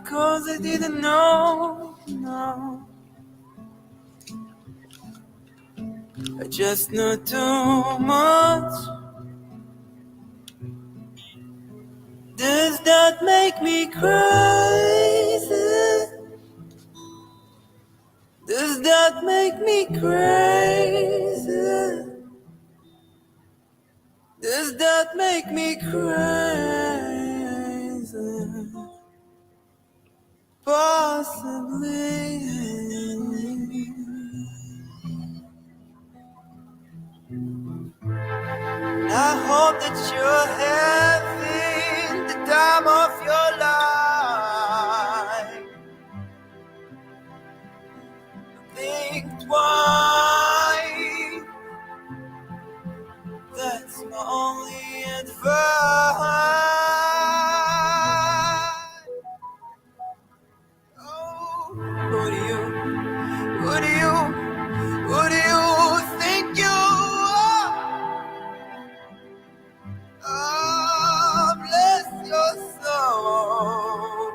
because I didn't know, no. I just knew too much. Does that make me crazy? Does that make me crazy? Does that make me crazy? Possibly. I hope that you're having the time of your life. Think twice. That's my only advice. Oh, who do you think you are? Oh, bless your soul.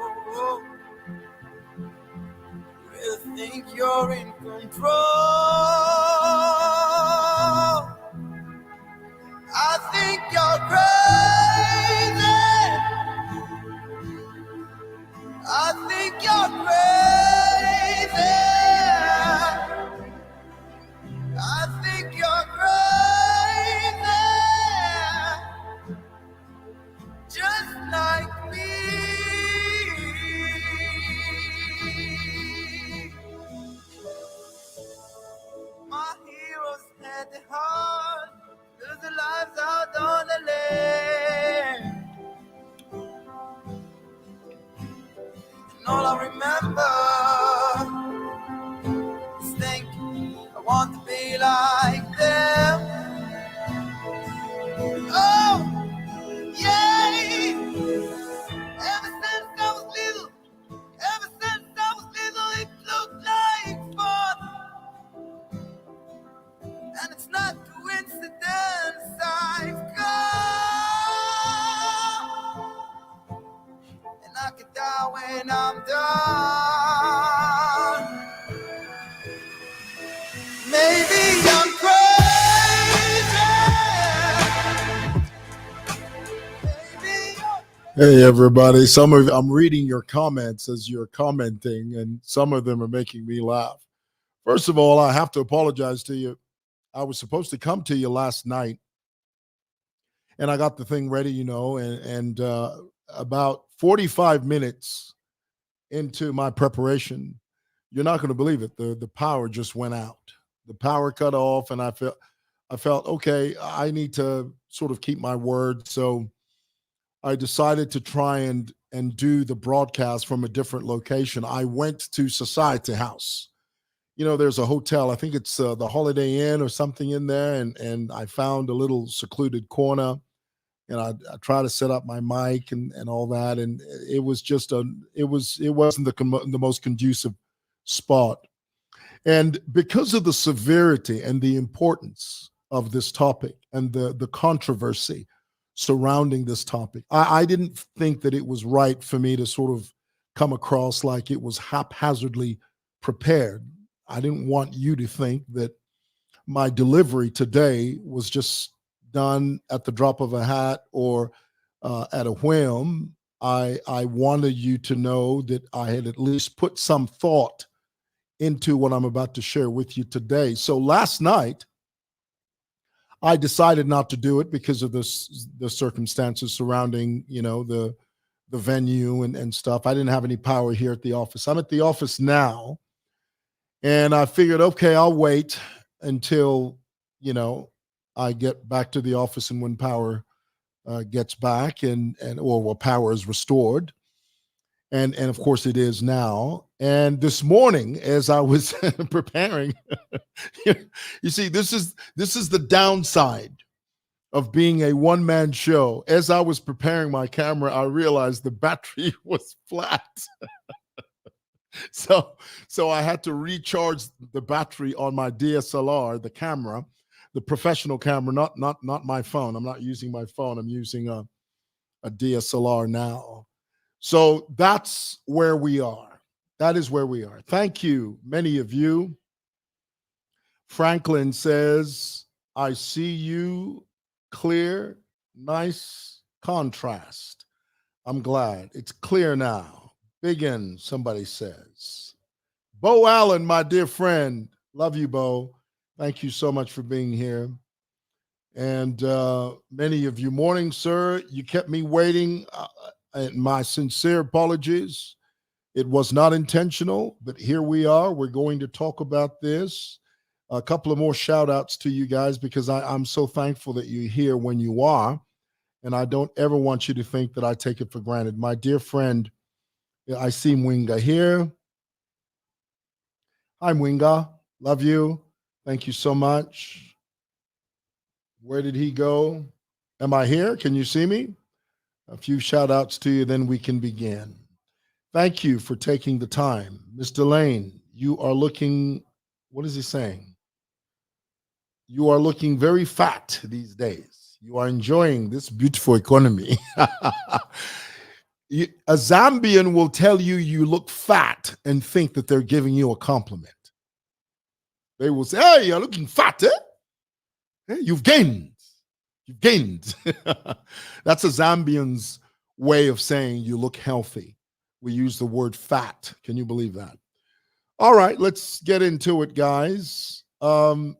You think you're in control. I think you're crazy. I think you're crazy. I think you're crazy. Just like me. My heroes had the heart, lose their lives out on the land. And all I remember is thinking I want to be like them. Oh, yeah. Ever since I was little, it looked like fun. And it's not coincidence I've come. And I can die when I'm done. Maybe I'm crazy. Hey everybody, I'm reading your comments as you're commenting, and some of them are making me laugh. First of all, I have to apologize to you. I was supposed to come to you last night, and I got the thing ready, and about 45 minutes into my preparation, you're not going to believe it. The power just went out. The power cut off, and I felt okay. I need to sort of keep my word, so I decided to try and do the broadcast from a different location. I went to Society House. There's a hotel, I think it's the Holiday Inn or something in there, and I found a little secluded corner, and I tried to set up my mic and all that, and it was just it wasn't the most conducive spot. And because of the severity and the importance of this topic and the controversy surrounding this topic, I didn't think that it was right for me to sort of come across like it was haphazardly prepared. I didn't want you to think that my delivery today was just done at the drop of a hat or at a whim. I wanted you to know that I had at least put some thought into what I'm about to share with you today. So last night, I decided not to do it because of the circumstances surrounding, the venue and stuff. I didn't have any power here at the office. I'm at the office now. And I figured, okay, I'll wait until, I get back to the office and when power gets back or power is restored. And of course it is now. And this morning, as I was preparing, you see, this is the downside of being a one-man show. As I was preparing my camera, I realized the battery was flat. So I had to recharge the battery on my DSLR, the camera, the professional camera, not my phone. I'm not using my phone. I'm using a DSLR now. So that's where we are. That is where we are. Thank you, many of you. Franklin says, I see you clear, nice contrast. I'm glad. It's clear now. Begin, somebody says. Bo Allen, my dear friend. Love you, Bo. Thank you so much for being here. And many of you, morning, sir. You kept me waiting. And my sincere apologies. It was not intentional, but here we are. We're going to talk about this. A couple of more shout outs to you guys because I'm so thankful that you're here when you are. And I don't ever want you to think that I take it for granted. My dear friend, I see Mwinga here. Hi, Mwinga. Love you. Thank you so much. Where did he go? Am I here? Can you see me? A few shout outs to you, then we can begin. Thank you for taking the time. Mr. Lane, you are looking, what is he saying? You are looking very fat these days. You are enjoying this beautiful economy. A Zambian will tell you you look fat and think that they're giving you a compliment. They will say, hey, you're looking fat, eh? Hey, you've gained. You've gained. That's a Zambian's way of saying you look healthy. We use the word fat. Can you believe that? All right, let's get into it, guys.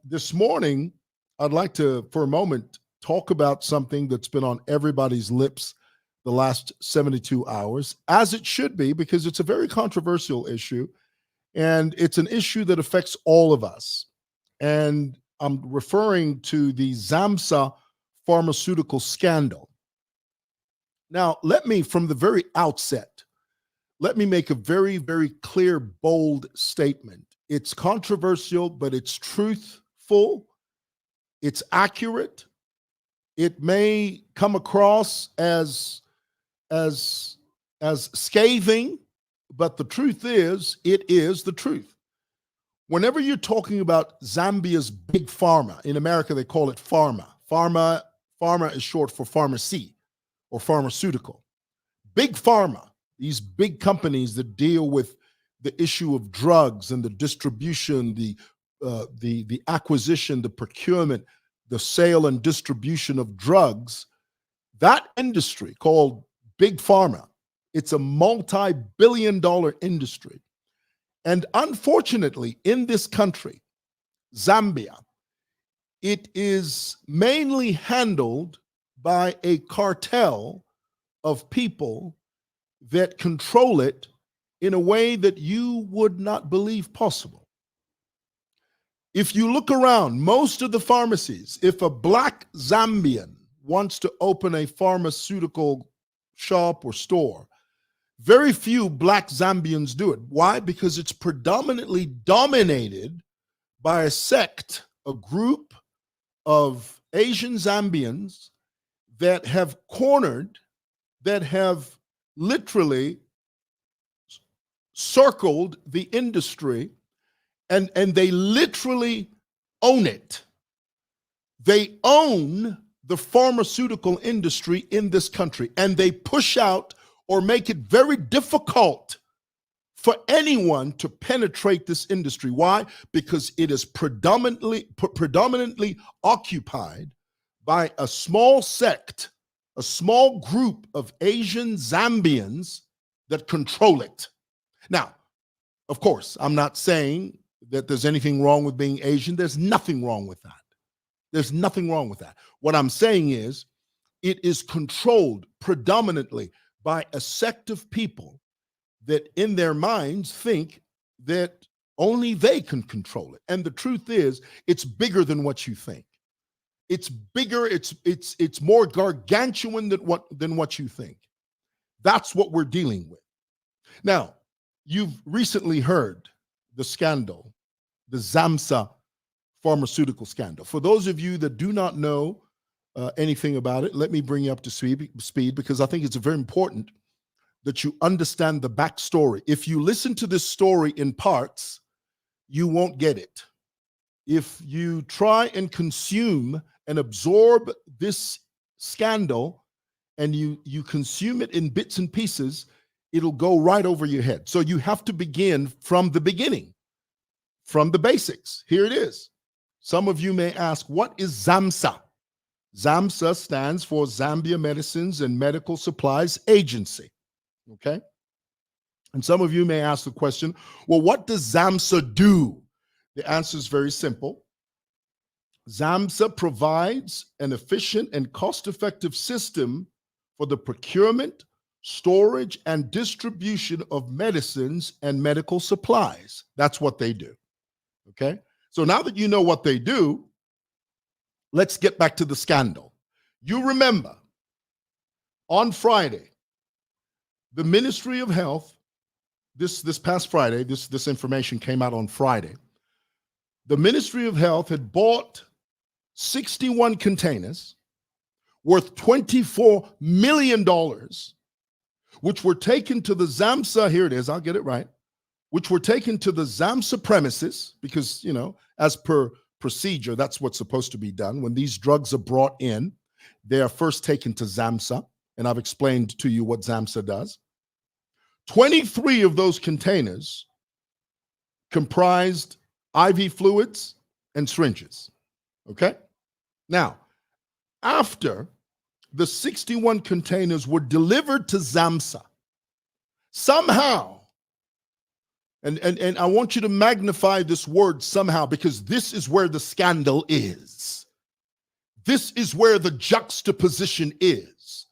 This morning, I'd like to, for a moment, talk about something that's been on everybody's lips the last 72 hours, as it should be, because it's a very controversial issue, and it's an issue that affects all of us. And I'm referring to the ZAMMSA pharmaceutical scandal. Now, let me, from the very outset, let me make a very, very clear, bold statement. It's controversial, but it's truthful. It's accurate. It may come across as scathing, but the truth is, it is the truth. Whenever you're talking about Zambia's big pharma, in America they call it pharma. Pharma is short for pharmacy or pharmaceutical. Big pharma, these big companies that deal with the issue of drugs and the distribution, the acquisition, the procurement, the sale and distribution of drugs, that industry called big pharma, it's a multi-billion-dollar industry. And unfortunately, in this country, Zambia, it is mainly handled by a cartel of people that control it in a way that you would not believe possible. If you look around, most of the pharmacies, if a black Zambian wants to open a pharmaceutical shop or store, very few black Zambians do it. Why? Because it's predominantly dominated by a sect, a group of Asian Zambians that have cornered, that have literally circled the industry, and they literally own it. They own the pharmaceutical industry in this country, and they push out or make it very difficult for anyone to penetrate this industry. Why? Because it is predominantly occupied by a small sect, a small group of Asian Zambians that control it. Now, of course, I'm not saying that there's anything wrong with being Asian. There's nothing wrong with that. There's nothing wrong with that. What I'm saying is it is controlled predominantly by a sect of people that in their minds think that only they can control it. And the truth is, it's bigger than what you think. It's bigger, it's more gargantuan than what you think. That's what we're dealing with. Now, you've recently heard the scandal, the ZAMMSA pharmaceutical scandal. For those of you that do not know anything about it, let me bring you up to speed because I think it's very important that you understand the backstory. If you listen to this story in parts, you won't get it. If you try and consume and absorb this scandal and you consume it in bits and pieces, it'll go right over your head. So you have to begin from the beginning, from the basics. Here it is. Some of you may ask, what is ZAMMSA? ZAMMSA stands for Zambia Medicines and Medical Supplies Agency. Okay? And some of you may ask the question, well, what does ZAMMSA do? The answer is very simple. ZAMMSA provides an efficient and cost-effective system for the procurement, storage, and distribution of medicines and medical supplies. That's what they do. Okay? So now that you know what they do, let's get back to the scandal. You remember, on Friday, the Ministry of Health, this past Friday, this information came out on Friday. The Ministry of Health had bought 61 containers worth $24 million, which were taken to the ZAMMSA, here it is, I'll get it right, which were taken to the ZAMMSA premises because, as per procedure, that's what's supposed to be done. When these drugs are brought in, they are first taken to ZAMMSA, and I've explained to you what ZAMMSA does. 23 of those containers comprised IV fluids and syringes, okay? Now, after the 61 containers were delivered to ZAMMSA, somehow, and I want you to magnify this word somehow, because this is where the scandal is. This is where the juxtaposition is.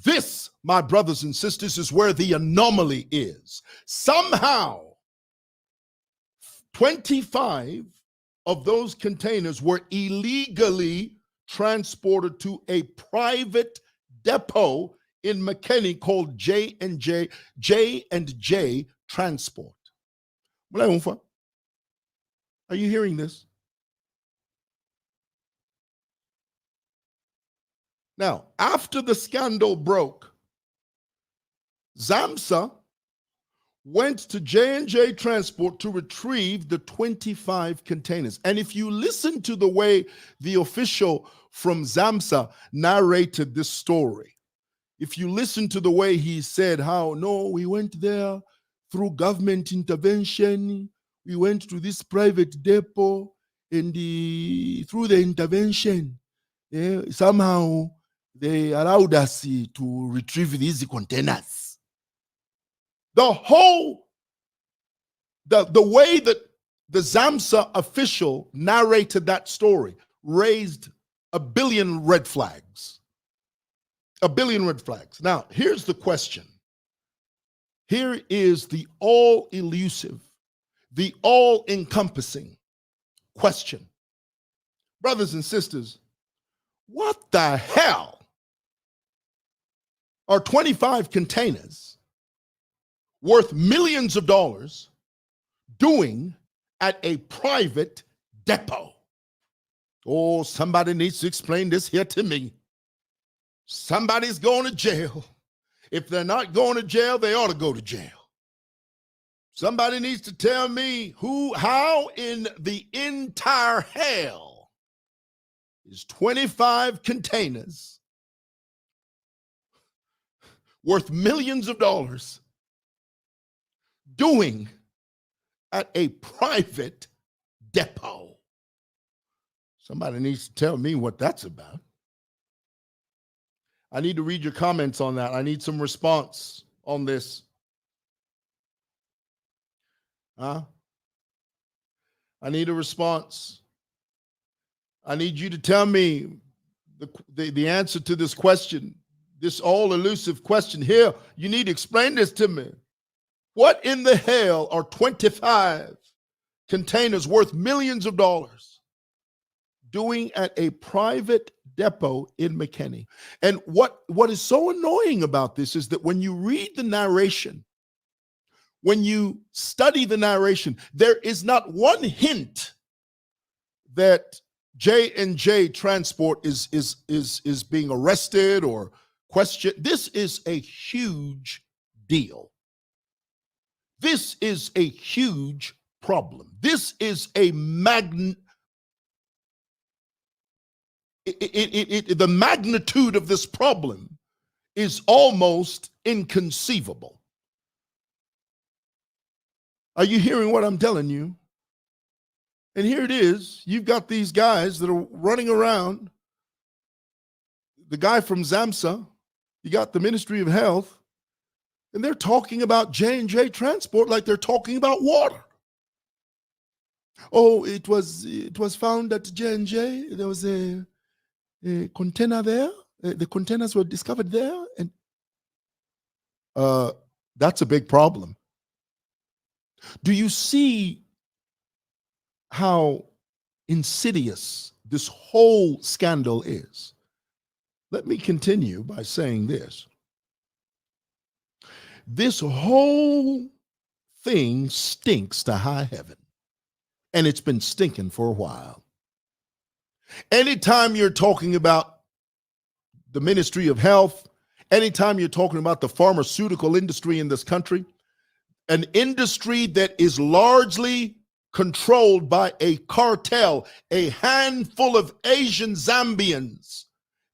This, my brothers and sisters, is where the anomaly is. Somehow, 25 of those containers were illegally transported to a private depot in McKinney called J&J Transport. Are you hearing this? Now, after the scandal broke, ZAMMSA went to J&J Transport to retrieve the 25 containers. And if you listen to the way the official from ZAMMSA narrated this story, if you listen to the way he said how, no, we went there through government intervention, we went to this private depot, and through the intervention, somehow they allowed us to retrieve these containers. The way that the ZAMMSA official narrated that story raised a billion red flags. A billion red flags. Now, here's the question. Here is the all-elusive, the all-encompassing question. Brothers and sisters, what the hell are 25 containers worth millions of dollars doing at a private depot? Oh, somebody needs to explain this here to me. Somebody's going to jail. If they're not going to jail, they ought to go to jail. Somebody needs to tell me how in the entire hell is 25 containers worth millions of dollars doing at a private depot? Somebody needs to tell me what that's about. I need to read your comments on that. I need some response on this. I need a response. I need you to tell me the answer to this question, this all-elusive question here. You need to explain this to me. What in the hell are 25 containers worth millions of dollars doing at a private depot in McKinney? And what is so annoying about this is that when you read the narration, when you study the narration, there is not one hint that J&J Transport is being arrested or questioned. This is a huge deal. This is a huge problem. This is a the magnitude of this problem is almost inconceivable. Are you hearing what I'm telling you? And here it is. You've got these guys that are running around. The guy from ZAMMSA, you got the Ministry of Health, and they're talking about J&J Transport like they're talking about water. Oh, it was found at J&J. There was a container there. The containers were discovered there, and that's a big problem. Do you see how insidious this whole scandal is? Let me continue by saying this. This whole thing stinks to high heaven, and it's been stinking for a while. Anytime you're talking about the Ministry of Health, anytime you're talking about the pharmaceutical industry in this country, an industry that is largely controlled by a cartel, a handful of Asian Zambians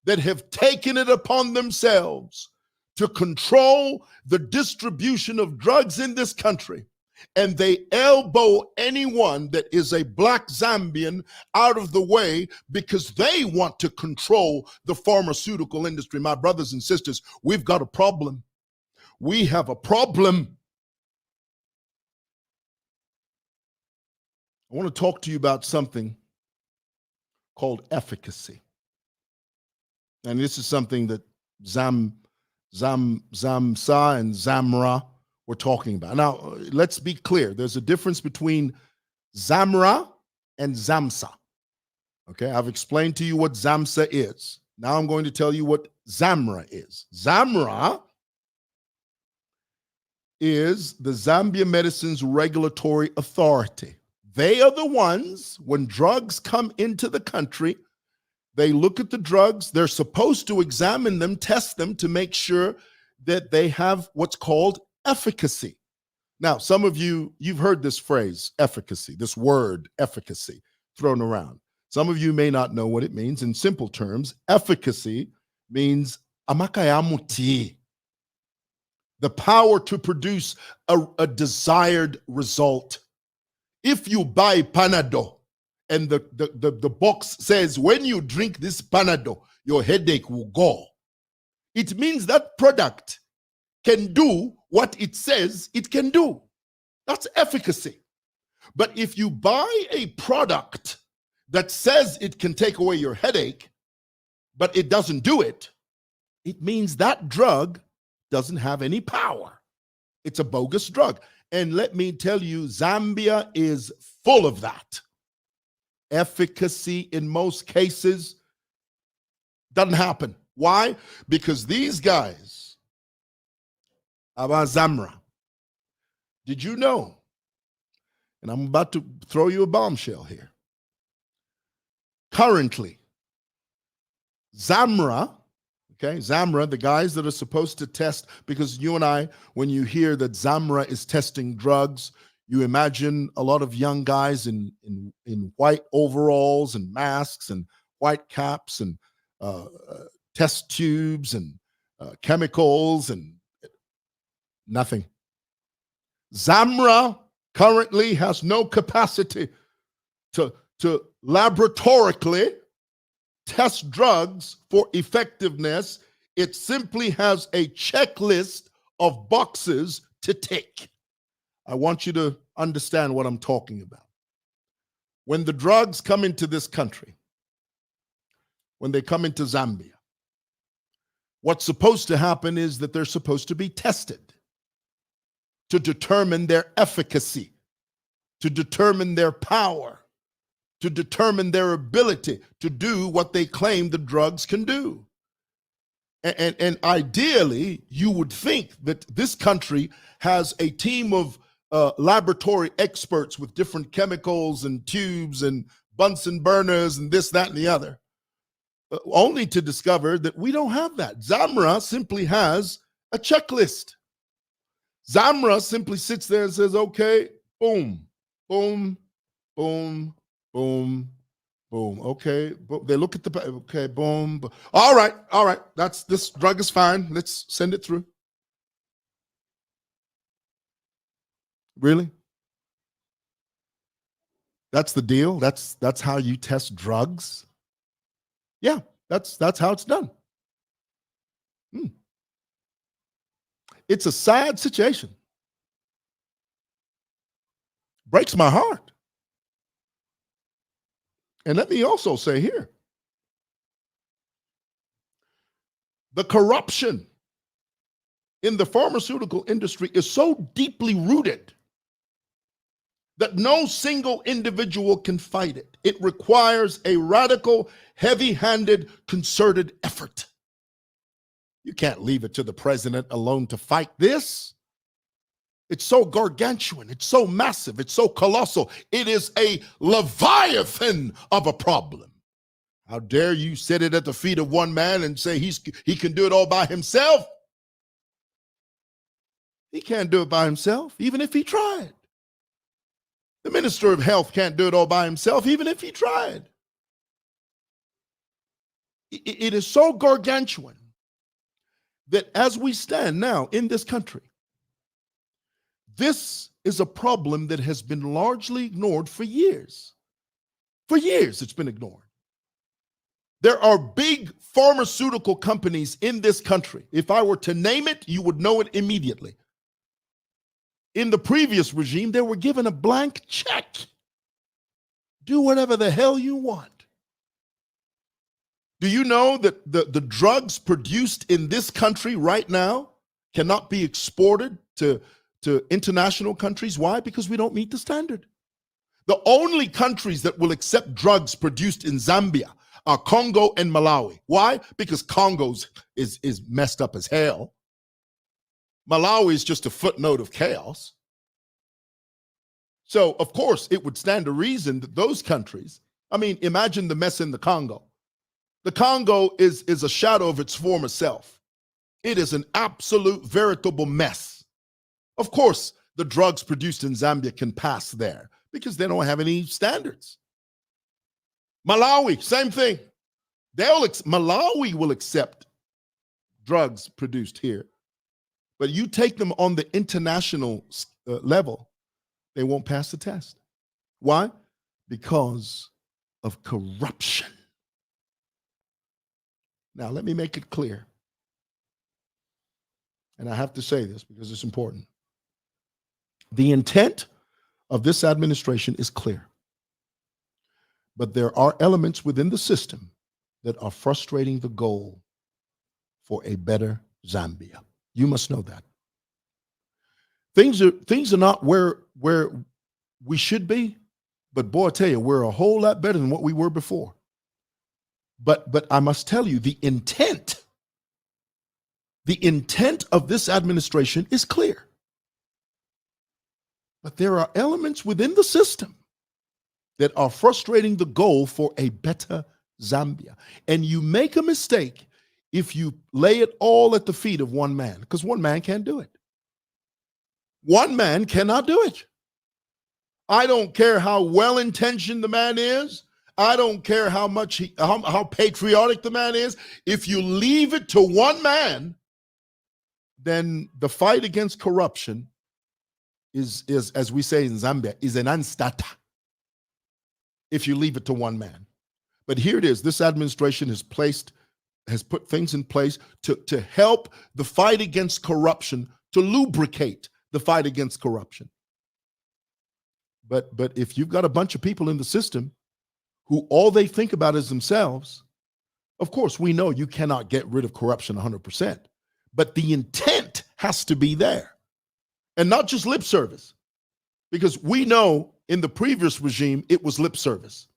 that have taken it upon themselves to control the distribution of drugs in this country. And they elbow anyone that is a black Zambian out of the way because they want to control the pharmaceutical industry. My brothers and sisters, we've got a problem. We have a problem. I want to talk to you about something called efficacy. And this is something that ZAMSA and ZAMRA were talking about. Now, let's be clear. There's a difference between ZAMRA and ZAMSA. Okay, I've explained to you what ZAMSA is. Now I'm going to tell you what ZAMRA is. ZAMRA is the Zambia Medicines Regulatory Authority. They are the ones, when drugs come into the country, they look at the drugs, they're supposed to examine them, test them to make sure that they have what's called efficacy. Now, some of you, you've heard this phrase, efficacy, this word, efficacy, thrown around. Some of you may not know what it means. In simple terms, efficacy means amakayamuti, the power to produce a desired result. If you buy Panadol, and the box says, when you drink this Panadol, your headache will go, it means that product can do what it says it can do. That's efficacy. But if you buy a product that says it can take away your headache, but it doesn't do it, it means that drug doesn't have any power. It's a bogus drug. And let me tell you, Zambia is full of that. Efficacy in most cases doesn't happen. Why? Because these guys, about ZAMRA, did you know? And I'm about to throw you a bombshell here. Currently, ZAMRA, okay, ZAMRA, the guys that are supposed to test, because you and I, when you hear that ZAMRA is testing drugs, you imagine a lot of young guys in white overalls and masks and white caps and test tubes and chemicals and nothing. ZAMRA currently has no capacity to laboratorically test drugs for effectiveness. It simply has a checklist of boxes to tick. I want you to understand what I'm talking about. When the drugs come into this country, when they come into Zambia, what's supposed to happen is that they're supposed to be tested to determine their efficacy, to determine their power, to determine their ability to do what they claim the drugs can do. And ideally, you would think that this country has a team of laboratory experts with different chemicals and tubes and Bunsen burners and this, that, and the other, only to discover that we don't have that. ZAMRA simply has a checklist. ZAMRA simply sits there and says, okay, boom, boom, boom, boom, boom. Okay, they look at the, okay, boom, boom. All right, this drug is fine. Let's send it through. Really? That's the deal. That's how you test drugs. Yeah, that's how it's done. It's a sad situation. Breaks my heart. And let me also say here, the corruption in the pharmaceutical industry is so deeply rooted that no single individual can fight it. It requires a radical, heavy-handed, concerted effort. You can't leave it to the president alone to fight this. It's so gargantuan, it's so massive, it's so colossal. It is a leviathan of a problem. How dare you sit it at the feet of one man and say he can do it all by himself? He can't do it by himself, even if he tried. The Minister of Health can't do it all by himself, even if he tried. It is so gargantuan that as we stand now in this country, this is a problem that has been largely ignored for years. For years, it's been ignored. There are big pharmaceutical companies in this country. If I were to name it, you would know it immediately. In the previous regime, they were given a blank check. Do whatever the hell you want. Do you know that the drugs produced in this country right now cannot be exported to international countries? Why? Because we don't meet the standard. The only countries that will accept drugs produced in Zambia are Congo and Malawi. Why? Because Congo's is messed up as hell. Malawi is just a footnote of chaos. So, of course, it would stand to reason that those countries, I mean, imagine the mess in the Congo. The Congo is a shadow of its former self. It is an absolute, veritable mess. Of course, the drugs produced in Zambia can pass there because they don't have any standards. Malawi, same thing. Malawi will accept drugs produced here. But you take them on the international level, they won't pass the test. Why? Because of corruption. Now, let me make it clear. And I have to say this because it's important. The intent of this administration is clear. But there are elements within the system that are frustrating the goal for a better Zambia. You must know that. Things are not where we should be, but boy, I tell you, we're a whole lot better than what we were before. But I must tell you, the intent of this administration is clear. But there are elements within the system that are frustrating the goal for a better Zambia. And you make a mistake if you lay it all at the feet of one man, because one man can't do it. One man cannot do it. I don't care how well-intentioned the man is. I don't care how much how patriotic the man is. If you leave it to one man, then the fight against corruption is as we say in Zambia, is an unstata. If you leave it to one man. But here it is. This administration has put things in place to help the fight against corruption, to lubricate the fight against corruption. But if you've got a bunch of people in the system who all they think about is themselves, of course, we know you cannot get rid of corruption 100%. But the intent has to be there. And not just lip service. Because we know in the previous regime, it was lip service.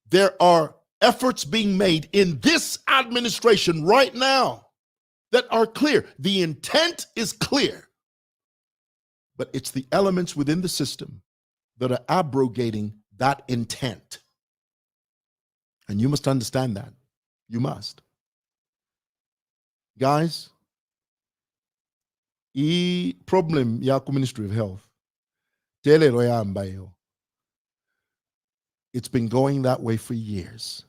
There are efforts being made in this administration right now that are clear. The intent is clear. But it's the elements within the system that are abrogating that intent. And you must understand that. You must. Guys, the problem ya ku Ministry of Health. It's been going that way for years.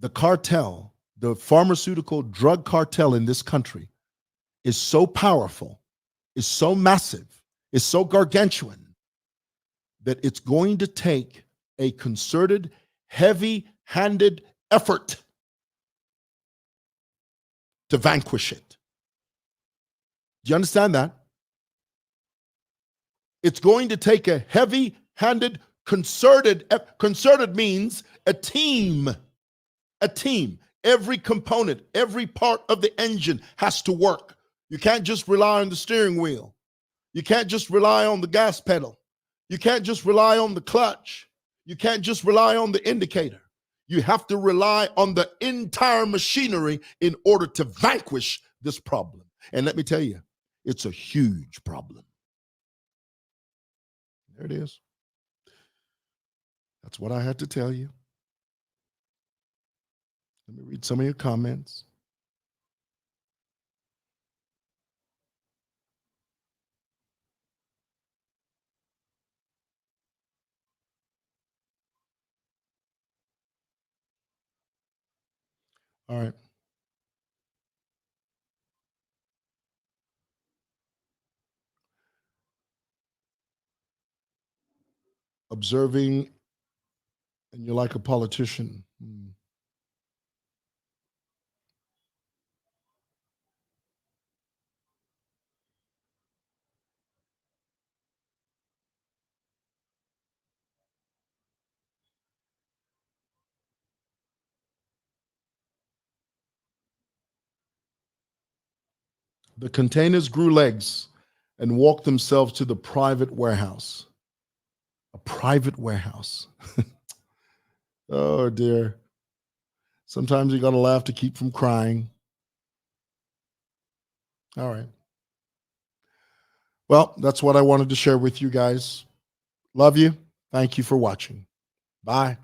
The cartel, the pharmaceutical drug cartel in this country is so powerful, is so massive, is so gargantuan that it's going to take a concerted, heavy-handed effort to vanquish it. Do you understand that? It's going to take a heavy-handed, concerted means a team. A team. Every component, every part of the engine has to work. You can't just rely on the steering wheel. You can't just rely on the gas pedal. You can't just rely on the clutch. You can't just rely on the indicator. You have to rely on the entire machinery in order to vanquish this problem. And let me tell you, it's a huge problem. There it is. That's what I had to tell you. Let me read some of your comments. All right. Observing, and you're like a politician. The containers grew legs and walked themselves to the private warehouse. A private warehouse. Oh, dear. Sometimes you got to laugh to keep from crying. All right. Well, that's what I wanted to share with you guys. Love you. Thank you for watching. Bye.